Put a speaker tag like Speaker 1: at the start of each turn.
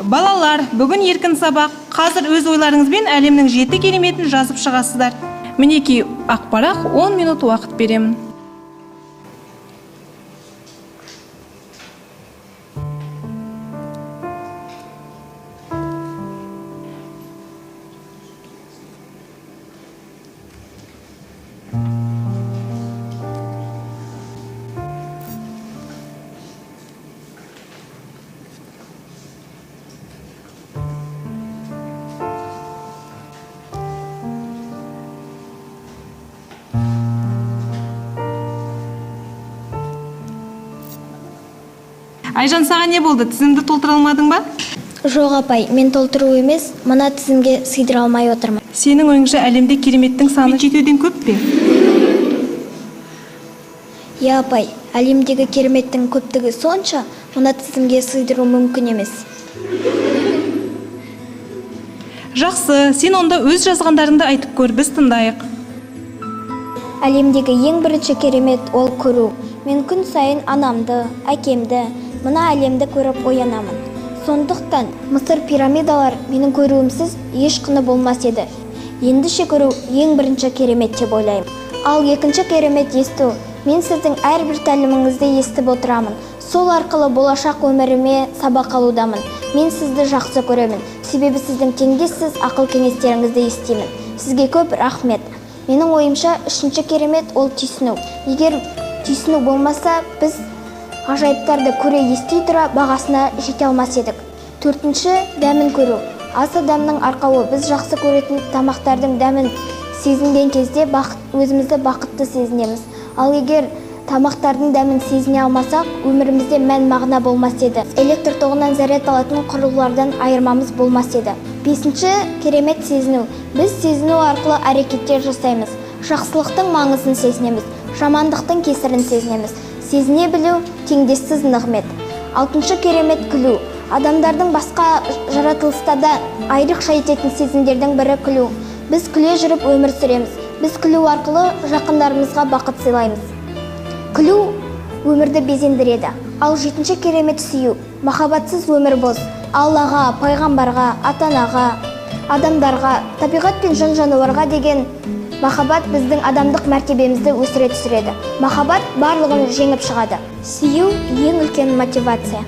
Speaker 1: Балалар, бүгін еркін сабақ. Қазір өз ойларыңызбен әлемнің 7 кереметін жазып шығасыздар. Мінекей ақпарақ 10 минут уақыт беремін. Айжан, саған не болды? Тізімді толтыра алмадың ба?
Speaker 2: Жоқ апай, мен толтыру емес, мына тізімге сыйдыра алмай отырмын.
Speaker 1: Сенің ойыңша әлемде кереметтің саны 7-ден көп пе?
Speaker 2: Я апай, әлемдегі кереметтің көптігі сонша, мына тізімге сыйдыру мүмкін емес.
Speaker 1: Жақсы, сен онда өз жазғандарыңды айтып көр, біз тыңдайық.
Speaker 2: Әлемдегі ең бірінші керемет ол көру. Мен күн сайын анамды, әкемді, мына әлемді көріп оянамын. Сондықтан Мысыр пирамидалар менің көруімсіз ешқыны болмас еді. Ендіше көру ең бірінші керемет деп ойлаймын. Ал екінші керемет есту. Мен сіздің әрбір тәліміңізді естіп отырамын. Сол арқылы болашақ өміріме сабақ алудамын. Мен сізді жақсы көремін. Себебі сіздің теңдессіз ақыл кеңестеріңізді естимін. Сізге көп рахмет. Менің ойымша үшінші керемет ол түйсіну. Егер түйсіну болмаса, біз ғажайыптарды көре ести тұра бағасына жете алмас едік. Төртінші дәмін көру. Ас адамның арқауы. Біз жақсы көретін тамақтардың дәмін сезінген кезде өзімізді бақытты сезінеміз. Ал егер тамақтардың дәмін сезіне алмасақ, өмірімізде мән мағына болмас еді. Электр тоғынан заряд алатын құрылғылардан айырмамыз болмас еді. Бесінші керемет сезіну. Біз сезіну арқылы әрекеттер жасаймыз. Жақсылықтың маңызын сезінеміз, жамандықтың кесірін сезінеміз. Сезіне білу теңдессіз нығмет. Алтыншы керемет күлу. Адамдардың басқа жаратылыстарда айрықша ететін сезімдердің бірі күлу. Біз күле жүріп өмір сүреміз. Біз күлу арқылы жақындарымызға бақыт сыйлаймыз. Күлу өмірді безендіреді. Ал жетінші керемет сүю. Махаббатсыз өмір бос. Аллаға, пайғамбарға, ата-анаға, адамдарға, табиғат пен жан-жануарға деген махаббат біздің адамдық мәртебемізді өсіре түсіреді. Махаббат барлығын жеңіп шығады. Сүю ең үлкен мотивация.